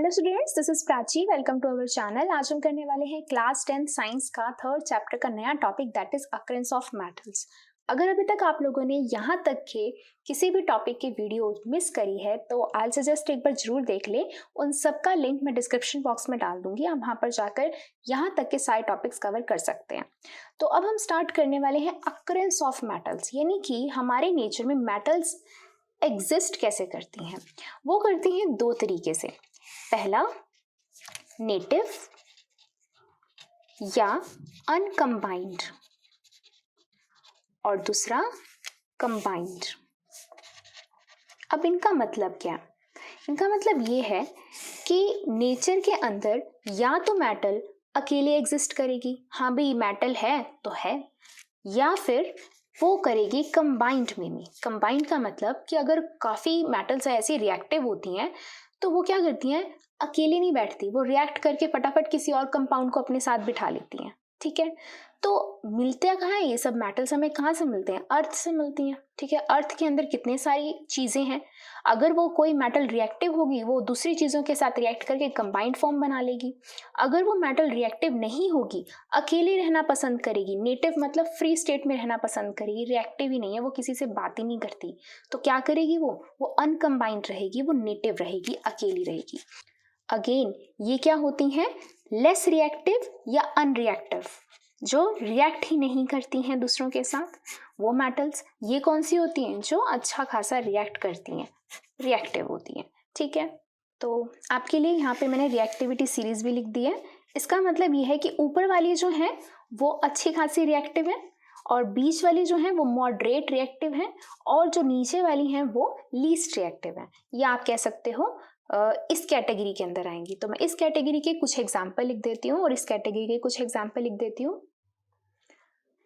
Hello students, this is Prachi. Welcome to our channel. आज हम करने वाले हैं क्लास 10 साइंस का थर्ड चैप्टर का नया topic, that is occurrence of metals. अगर अभी तक आप लोगों ने यहाँ तक के किसी भी टॉपिक की वीडियो मिस करी है तो आई सजेस्ट एक बार जरूर देख ले। उन सब का लिंक मैं डिस्क्रिप्शन बॉक्स में डाल दूंगी, आप वहाँ पर जाकर यहाँ तक के सारे टॉपिक्स कवर कर सकते हैं। तो अब हम स्टार्ट करने वाले हैं अकरेंस ऑफ मेटल्स, यानी कि हमारे नेचर में मेटल्स एग्जिस्ट कैसे करती हैं। वो करती हैं दो तरीके से। पहला नेटिव या अनकम्बाइंड और दूसरा कंबाइंड। अब इनका मतलब क्या? इनका मतलब ये है कि नेचर के अंदर या तो मेटल अकेले एग्जिस्ट करेगी, हाँ भाई मेटल है तो है, या फिर वो करेगी कंबाइंड में। कंबाइंड का मतलब कि अगर काफ़ी मेटल्स ऐसी रिएक्टिव होती हैं तो वो क्या करती हैं, अकेले नहीं बैठती, वो रिएक्ट करके फटाफट किसी और कंपाउंड को अपने साथ बिठा लेती हैं। ठीक है, तो मिलते कहाँ है ये सब मेटल्स? हमें कहाँ से मिलते हैं? अर्थ से मिलती हैं। ठीक है, अर्थ के अंदर कितने सारी चीज़ें हैं, अगर वो कोई मेटल रिएक्टिव होगी वो दूसरी चीज़ों के साथ रिएक्ट करके कंबाइंड फॉर्म बना लेगी। अगर वो मेटल रिएक्टिव नहीं होगी, अकेले रहना पसंद करेगी, नेटिव मतलब फ्री स्टेट में रहना पसंद करेगी, रिएक्टिव ही नहीं है, वो किसी से बात ही नहीं करती, तो क्या करेगी वो अनकम्बाइंड रहेगी, वो नेटिव रहेगी, अकेली रहेगी। अगेन ये क्या होती हैं? लेस रिएक्टिव या अनरिएक्टिव, जो रिएक्ट ही नहीं करती हैं दूसरों के साथ, वो मेटल्स। ये कौन सी होती हैं? जो अच्छा खासा रिएक्ट करती हैं, रिएक्टिव होती हैं। ठीक है, तो आपके लिए यहाँ पे मैंने रिएक्टिविटी सीरीज भी लिख दी है। इसका मतलब ये है कि ऊपर वाली जो है वो अच्छी खासी रिएक्टिव है और बीच वाली जो है वो मॉडरेट रिएक्टिव है और जो नीचे वाली हैं वो लीस्ट रिएक्टिव है, या आप कह सकते हो इस कैटेगरी के अंदर आएंगी। तो मैं इस कैटेगरी के कुछ एग्जाम्पल लिख देती हूँ और इस कैटेगरी के कुछ एग्जाम्पल लिख देती हूँ।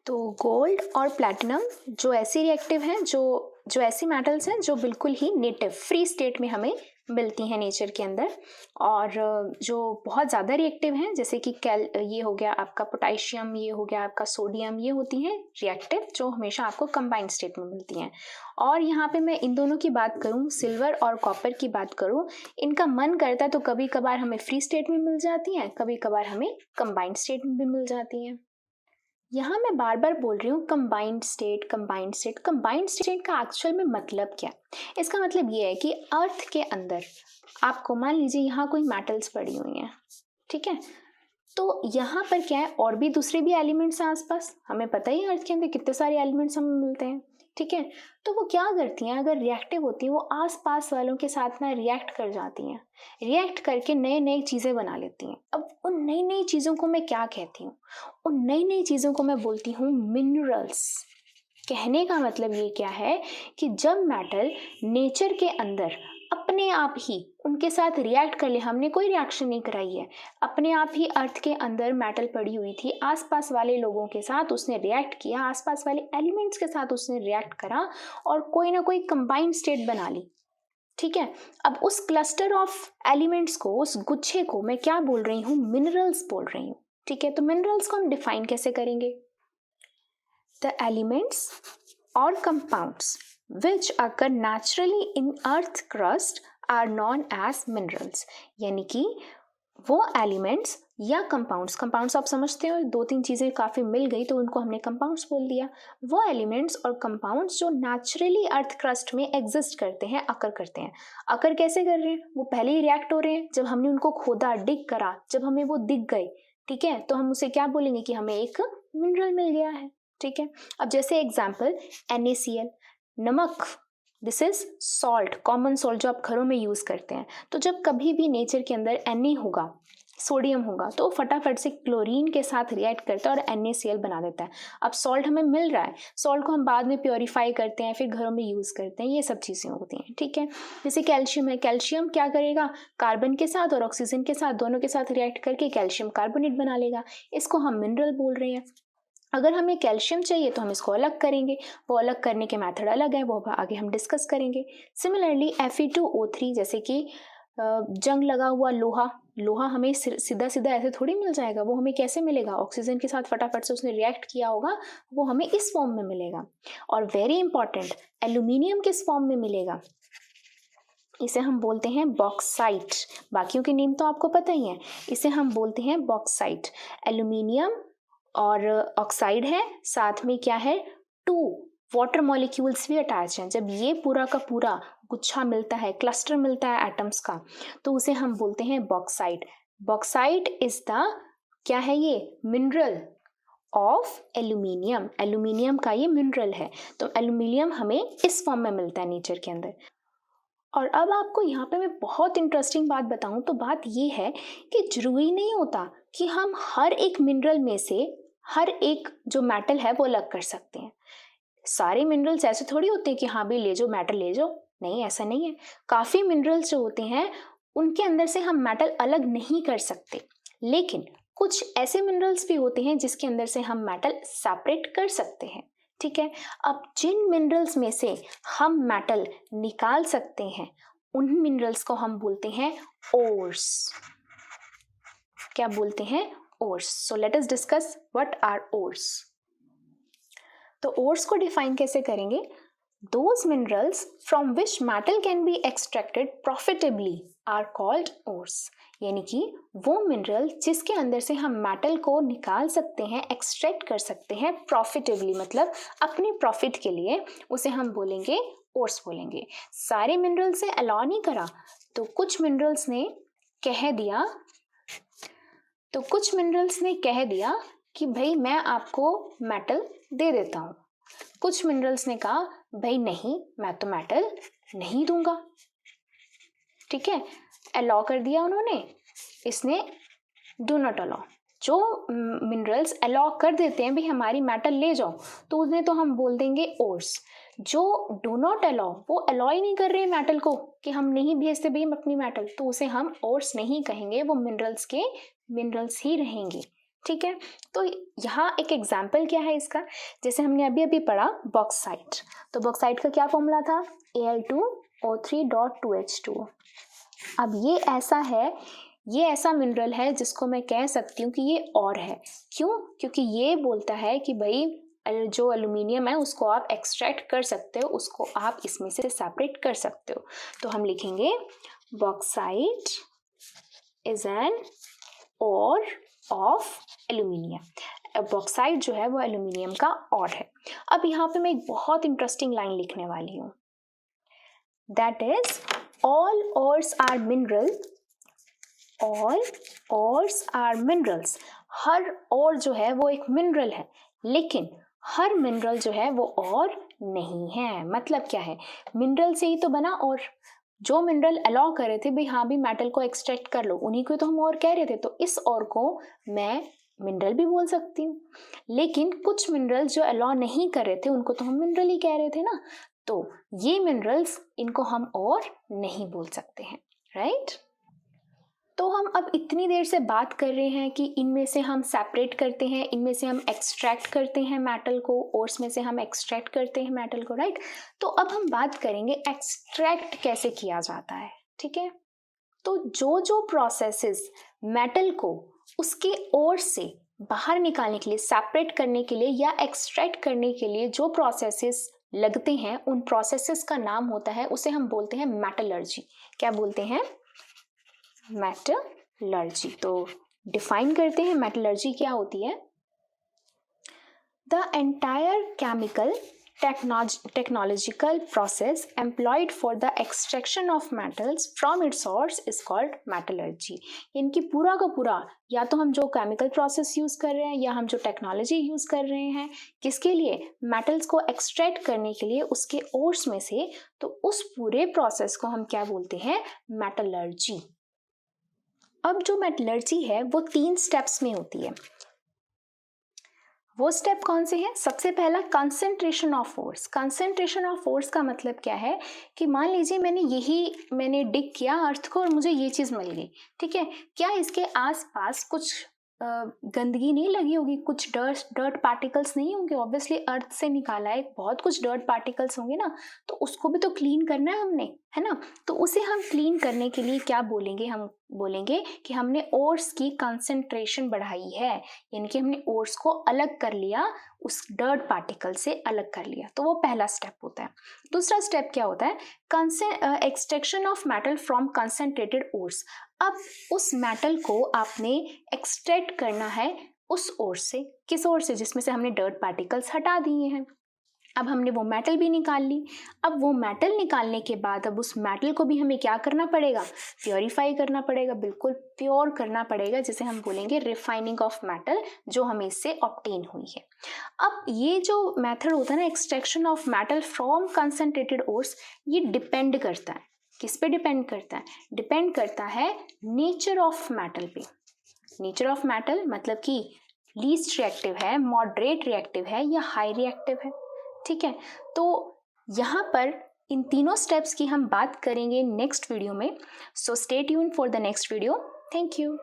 तो गोल्ड और प्लैटिनम जो ऐसी रिएक्टिव हैं, जो ऐसी मेटल्स हैं जो बिल्कुल ही नेटिव फ्री स्टेट में हमें मिलती हैं नेचर के अंदर, और जो बहुत ज़्यादा रिएक्टिव हैं जैसे कि ये हो गया आपका पोटेशियम, ये हो गया आपका सोडियम, ये होती हैं रिएक्टिव जो हमेशा आपको कंबाइंड स्टेट में मिलती हैं। और यहाँ पे मैं इन दोनों की बात करूँ, सिल्वर और कॉपर की बात करूँ, इनका मन करता है तो कभी कभार हमें फ्री स्टेट में मिल जाती हैं, कभी कभार हमें कंबाइंड स्टेट में भी मिल जाती हैं। यहाँ मैं बार बार बोल रही हूँ combined state, combined state. Combined state का एक्चुअल में मतलब क्या? इसका मतलब ये है कि अर्थ के अंदर आपको मान लीजिए यहाँ कोई मेटल्स पड़ी हुई हैं, ठीक है, तो यहाँ पर क्या है, और भी दूसरे भी एलिमेंट्स हैं आसपास। हमें पता ही है अर्थ के अंदर कितने सारे एलिमेंट्स हमें मिलते हैं। ठीक है, तो वो क्या करती हैं, अगर रिएक्टिव होती हैं वो आसपास वालों के साथ ना रिएक्ट कर जाती हैं, रिएक्ट करके नई नई चीज़ें बना लेती हैं। अब उन नई नई चीज़ों को मैं क्या कहती हूँ? उन नई नई चीज़ों को मैं बोलती हूँ मिनरल्स। कहने का मतलब ये क्या है कि जब मेटल नेचर के अंदर अपने आप ही उनके साथ रिएक्ट कर ले, हमने कोई रिएक्शन नहीं कराई है, अपने आप ही अर्थ के अंदर मेटल पड़ी हुई थी, आसपास वाले लोगों के साथ उसने रिएक्ट किया, आसपास वाले एलिमेंट्स के साथ उसने रिएक्ट करा और कोई ना कोई कंबाइंड स्टेट बना ली। ठीक है, अब उस क्लस्टर ऑफ एलिमेंट्स को, उस गुच्छे को मैं क्या बोल रही हूँ? मिनरल्स बोल रही हूँ। ठीक है, तो मिनरल्स को हम डिफाइन कैसे करेंगे? The elements or compounds which occur naturally in earth crust are known as minerals। यानी कि वो एलिमेंट्स या कंपाउंड्स आप समझते हो, दो तीन चीज़ें काफ़ी मिल गई तो उनको हमने कंपाउंड्स बोल दिया। वो एलिमेंट्स और कंपाउंड्स जो नेचुरली अर्थ क्रस्ट में एग्जिस्ट करते हैं, अकर करते हैं। अकर कैसे कर रहे हैं? वो पहले ही रिएक्ट हो रहे हैं, जब हमने उनको खोदा, डिग करा, जब हमें वो दिख गए, ठीक है, तो हम उसे क्या बोलेंगे कि हमें एक मिनरल मिल गया है। ठीक है, अब जैसे एग्जाम्पल NaCl, नमक, this is salt, common salt जो आप घरों में यूज करते हैं। तो जब कभी भी नेचर के अंदर Na होगा, सोडियम होगा, तो फटाफट से क्लोरीन के साथ रिएक्ट करता है और NaCl बना देता है। अब सॉल्ट हमें मिल रहा है, सॉल्ट को हम बाद में प्योरीफाई करते हैं, फिर घरों में यूज करते हैं, ये सब चीजें होती हैं। ठीक है, जैसे कैल्शियम है, कैल्शियम क्या करेगा, कार्बन के साथ और ऑक्सीजन के साथ, दोनों के साथ रिएक्ट करके कैल्शियम कार्बोनेट बना लेगा, इसको हम मिनरल बोल रहे हैं। अगर हमें कैल्शियम चाहिए तो हम इसको अलग करेंगे, वो अलग करने के मेथड अलग है, वो आगे हम डिस्कस करेंगे। सिमिलरली Fe2O3, जैसे कि जंग लगा हुआ लोहा हमें सीधा सीधा ऐसे थोड़ी मिल जाएगा, वो हमें कैसे मिलेगा? ऑक्सीजन के साथ फटाफट से उसने रिएक्ट किया होगा, वो हमें इस फॉर्म में मिलेगा। और वेरी इंपॉर्टेंट, एल्यूमिनियम किस फॉर्म में मिलेगा? इसे हम बोलते हैं बॉक्साइट। बाकियों के नेम तो आपको पता ही है, इसे हम बोलते हैं बॉक्साइट। एल्यूमिनियम और ऑक्साइड है, साथ में क्या है, 2 वाटर मॉलिक्यूल्स भी अटैच हैं। जब ये पूरा का पूरा गुच्छा मिलता है, क्लस्टर मिलता है एटम्स का, तो उसे हम बोलते हैं बॉक्साइट। बॉक्साइट इज द क्या है, ये मिनरल ऑफ एल्यूमिनियम। एल्यूमिनियम का ये मिनरल है। तो एल्यूमिनियम हमें इस फॉर्म में मिलता है नेचर के अंदर। और अब आपको यहाँ पे मैं बहुत इंटरेस्टिंग बात बताऊँ तो बात ये है कि जरूरी नहीं होता कि हम हर एक मिनरल में से हर एक जो मेटल है वो अलग कर सकते हैं। सारे मिनरल्स ऐसे थोड़ी होते हैं कि हाँ भाई ले जाओ मेटल ले जाओ, नहीं ऐसा नहीं है। काफ़ी मिनरल्स जो होते हैं उनके अंदर से हम मेटल अलग नहीं कर सकते, लेकिन कुछ ऐसे मिनरल्स भी होते हैं जिसके अंदर से हम मेटल सेपरेट कर सकते हैं। ठीक है, अब जिन मिनरल्स में से हम मेटल निकाल सकते हैं उन मिनरल्स को हम बोलते हैं ओर्स। क्या बोलते हैं, ores. So let us discuss what are ores. तो ओर्स को डिफाइन कैसे करेंगे, those minerals from which metal can be extracted profitably are called ores। यानी कि वो मिनरल जिसके अंदर से हम मेटल को निकाल सकते हैं, एक्सट्रैक्ट कर सकते हैं प्रॉफिटेबली, मतलब अपने प्रॉफिट के लिए, उसे हम बोलेंगे ओर्स बोलेंगे। सारे मिनरल से अलाउ नहीं करा, तो कुछ मिनरल्स ने कह दिया कि भाई मैं आपको मेटल दे देता हूँ। कुछ मिनरल्स ने कहा भाई नहीं, मैं तो मेटल नहीं दूंगा। ठीक है, अलाउ कर दिया उन्होंने, इसने डू नॉट अलाउ। जो मिनरल्स अलाउ कर देते हैं भाई हमारी मेटल ले जाओ, तो उन्हें तो हम बोल देंगे ओर्स। जो डू नॉट अलाउ, वो अलाउ ही नहीं कर रहे हैं मेटल को कि हम नहीं भेजते भाई हम अपनी मेटल, तो उसे हम ओर्स नहीं कहेंगे, वो मिनरल्स के मिनरल्स ही रहेंगे। ठीक है, तो यहाँ एक एग्जाम्पल क्या है इसका, जैसे हमने अभी अभी पढ़ा बॉक्साइट। तो बॉक्साइट का क्या फॉर्मूला था, Al2O3.2H2। अब ये ऐसा मिनरल है जिसको मैं कह सकती हूँ कि ये और है। क्यों, क्योंकि ये बोलता है कि भाई जो एल्यूमिनियम है उसको आप एक्सट्रैक्ट कर सकते हो, उसको आप इसमें से सेपरेट कर सकते हो। तो हम लिखेंगे बॉक्साइट इज एन और ऑफ एल्यूमिनियम। बॉक्साइट जो है वो एल्यूमिनियम का और है। अब यहाँ पे मैं एक बहुत इंटरेस्टिंग लाइन लिखने वाली हूँ, that is all ores are mineral. All ores are minerals. हर और जो है वो एक मिनरल है, लेकिन हर मिनरल जो है वो और नहीं है। मतलब क्या है, मिनरल से ही तो बना, और जो मिनरल अलाउ कर रहे थे भाई हाँ भी मेटल को एक्सट्रैक्ट कर लो, उन्हीं को तो हम और कह रहे थे, तो इस और को मैं मिनरल भी बोल सकती हूँ। लेकिन कुछ मिनरल्स जो अलाउ नहीं कर रहे थे उनको तो हम मिनरल ही कह रहे थे ना, तो ये मिनरल्स इनको हम और नहीं बोल सकते हैं, राइट। तो हम अब इतनी देर से बात कर रहे हैं कि इनमें से हम सेपरेट करते हैं, इनमें से हम एक्सट्रैक्ट करते हैं मेटल को, ओर्स में से हम एक्सट्रैक्ट करते हैं मेटल को, राइट। तो अब हम बात करेंगे एक्सट्रैक्ट कैसे किया जाता है। ठीक है, तो जो प्रोसेसेस मेटल को उसके ओर से बाहर निकालने के लिए, सेपरेट करने के लिए या एक्सट्रैक्ट करने के लिए जो प्रोसेसेस लगते हैं, उन प्रोसेसेस का नाम होता है, उसे हम बोलते हैं मेटलर्जी। क्या बोलते हैं, मेटलर्जी। तो डिफाइन करते हैं मेटलर्जी क्या होती है। The entire chemical technological process employed for the extraction of metals from its source is called metallurgy। इनकी पूरा का पूरा, या तो हम जो केमिकल प्रोसेस यूज कर रहे हैं या हम जो टेक्नोलॉजी यूज कर रहे हैं, किसके लिए, मेटल्स को एक्सट्रैक्ट करने के लिए उसके ओर्स में से, तो उस पूरे प्रोसेस को हम क्या बोलते हैं, मेटलर्जी। अब जो मेटलर्जी है वो 3 स्टेप्स में होती है। वो स्टेप कौन से हैं, सबसे पहला concentration of force. Concentration of force का मतलब क्या है कि मान लीजिए मैंने डिग किया अर्थ को और मुझे ये चीज़ मिल गई, ठीक है, क्या इसके आसपास कुछ गंदगी नहीं लगी होगी, कुछ डर्ट पार्टिकल्स नहीं होंगे, ऑब्वियसली अर्थ से निकाला है, बहुत कुछ डर्ट पार्टिकल्स होंगे ना, तो उसको भी तो क्लीन करना है हमने, है ना। तो उसे हम क्लीन करने के लिए क्या बोलेंगे, हम बोलेंगे कि हमने ओर्स की कंसंट्रेशन बढ़ाई है, यानी कि हमने ओर्स को अलग कर लिया, उस डर्ट पार्टिकल से अलग कर लिया। तो वो पहला स्टेप होता है। दूसरा स्टेप क्या होता है, extraction of metal from concentrated ores. अब उस मेटल को आपने एक्सट्रैक्ट करना है उस ओर से, किस ओर से, जिसमें से हमने डर्ट पार्टिकल्स हटा दिए हैं। अब हमने वो मेटल भी निकाल ली। अब वो मेटल निकालने के बाद अब उस मेटल को भी हमें क्या करना पड़ेगा, प्योरीफाई करना पड़ेगा, बिल्कुल प्योर करना पड़ेगा, जिसे हम बोलेंगे रिफाइनिंग ऑफ मेटल, जो हमें इससे ऑब्टेन हुई है। अब ये जो मेथड होता है ना, extraction of metal from concentrated ores, ये डिपेंड करता है, किस पे डिपेंड करता है, डिपेंड करता है नेचर ऑफ मेटल पे। नेचर ऑफ मेटल मतलब कि लीस्ट रिएक्टिव है, मॉडरेट रिएक्टिव है, या हाई रिएक्टिव है। ठीक है, तो यहाँ पर इन तीनों स्टेप्स की हम बात करेंगे नेक्स्ट वीडियो में। So stay tune for the next video. Thank you.